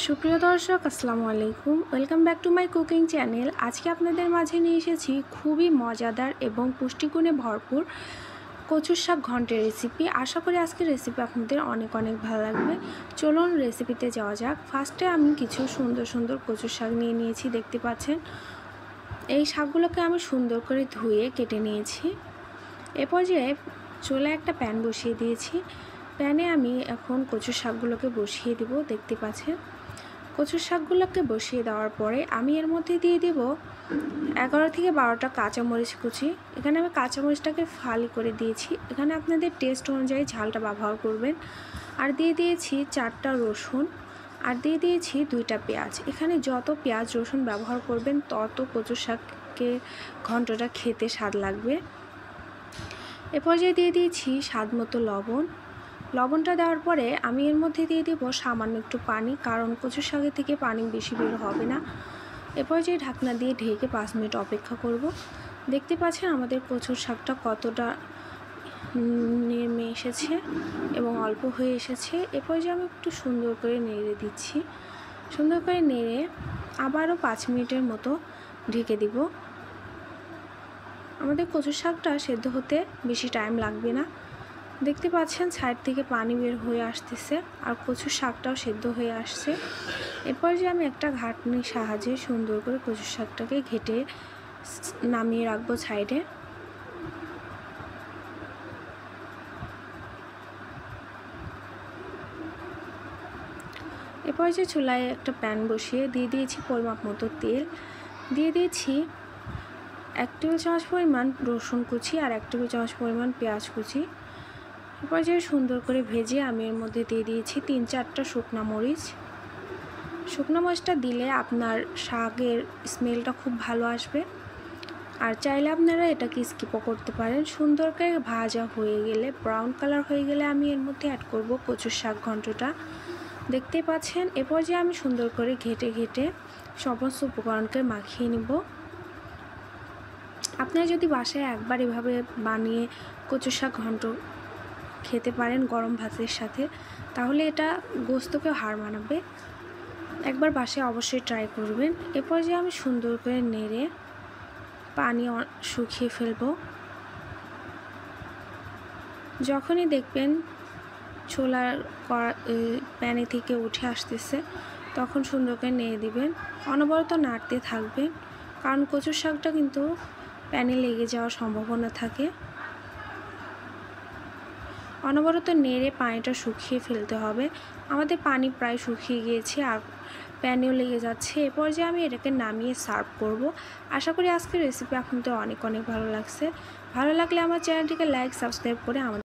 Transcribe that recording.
সুপ্রিয় দর্শক আসসালামু আলাইকুম, welcome back to my cooking channel. আজকে আপনাদের মাঝে নিয়ে এসেছি খুবই মজাদার এবং পুষ্টিগুণে ভরপুর কচুর শাক ঘন্টের রেসিপি। আশা করি আজকের রেসিপি আপনাদের অনেক ভালো লাগবে। চলুন রেসিপিতে যাওয়া যাক। ফার্স্টে আমি কিছু সুন্দর কচুর শাক নিয়ে নিয়েছি, দেখতে পাচ্ছেন। এই শাকগুলোকে আমি সুন্দর করে ধুয়ে কেটে নিয়েছি। এ পর্যায়ে চুলায় একটা প্যান বসিয়ে দিয়েছি। প্যানে আমি এখন কচুর শাকগুলোকে বসিয়ে দিব, দেখতে পাচ্ছেন। কচুর শাকগুলোকে বসিয়ে দেওয়ার পরে আমি এর মধ্যে দিয়ে দেব 11 থেকে 12টা কাঁচামরিচ কুচি। এখানে আমি কাঁচামরিচটাকে ফালি করে দিয়েছি। এখানে আপনাদের টেস্ট অনুযায়ী ঝালটা ব্যবহার করবেন। আর দিয়ে দিয়েছি 4টা রসুন, আর দিয়ে দিয়েছি 2টা পেঁয়াজ। এখানে যত পেঁয়াজ রসুন ব্যবহার করবেন তত কচুর শাককে ঘন্টটা খেতে স্বাদ লাগবে। এ পর্যায়ে দিয়ে দিয়েছি স্বাদ মতো লবণ। লবণটা দেওয়ার পরে আমি এর মধ্যে দিয়ে দেব সামান্য একটু পানি, কারণ কচুর শাকে থেকে পানি বেশি বের হবে না। এ পর্যায়ে ঢাকনা দিয়ে ঢেকে 5 মিনিট অপেক্ষা করব। দেখতে পাচ্ছেন আমাদের কচুর শাকটা কতটা নেমে এসেছে এবং অল্প হয়ে এসেছে। এ পর্যায়ে আমি একটু সুন্দর করে নেড়ে দিচ্ছি। সুন্দর করে নেড়ে আবারও 5 মিনিটের মতো ঢেকে দিব। আমাদের কচুর শাকটা সেদ্ধ হতে বেশি টাইম লাগবে না। দেখতে পাচ্ছেন সাইড থেকে পানি বের হয়ে আসতেছে আর কচুর শাকটাও সেদ্ধ হয়ে আসছে। এরপর যে আমি একটা ঘাটনির সাহায্যে সুন্দর করে কচুর শাকটাকে ঘেটে নামিয়ে রাখবো সাইডে। এরপর যে চুলায় একটা প্যান বসিয়ে দিয়ে দিয়েছি পরিমাপ মতো তেল, দিয়ে দিয়েছি 1 টেবিল চামচ পরিমাণ রসুন কুচি আর 1 টেবিল চামচ পরিমাণ পেঁয়াজ কুচি। এরপর যে সুন্দর করে ভেজে আমি এর মধ্যে দিয়ে দিয়েছি 3-4টা শুকনো মরিচ। শুকনো মরিচটা দিলে আপনার শাকের স্মেলটা খুব ভালো আসবে। আর চাইলে আপনারা এটাকে স্কিপও করতে পারেন। সুন্দর করে ভাজা হয়ে গেলে, ব্রাউন কালার হয়ে গেলে আমি এর মধ্যে অ্যাড করব কচুর শাক ঘন্টটা। দেখতে পাচ্ছেন। এরপর যে আমি সুন্দর করে ঘেটে সমস্ত উপকরণকে মাখিয়ে নিব। আপনারা যদি বাসায় একবার এভাবে বানিয়ে কচুর শাক ঘন্ট খেতে পারেন গরম ভাতের সাথে, তাহলে এটা গোস্তকে হার মানাবে। একবার বাসায় অবশ্যই ট্রাই করবেন। এরপর যে আমি সুন্দর করে নেড়ে পানি শুকিয়ে ফেলবো। যখনই দেখবেন ছোলার প্যানে থেকে উঠে আসতেছে, তখন সুন্দর করে নেড়ে দিবেন। অনবরত নাড়তে থাকবেন, কারণ কচুর শাকটা কিন্তু প্যানে লেগে যাওয়ার সম্ভাবনা থাকে। অনবরত নেড়ে পানিটা শুকিয়ে ফেলতে হবে। আমাদের পানি প্রায় শুকিয়ে গিয়েছে আর প্যানেও লেগে যাচ্ছে। এরপর যে আমি এটাকে নামিয়ে সার্ভ করব। আশা করি আজকের রেসিপি আপনাদের অনেক ভালো লাগছে। ভালো লাগলে আমার চ্যানেলটিকে লাইক সাবস্ক্রাইব করে আমাদের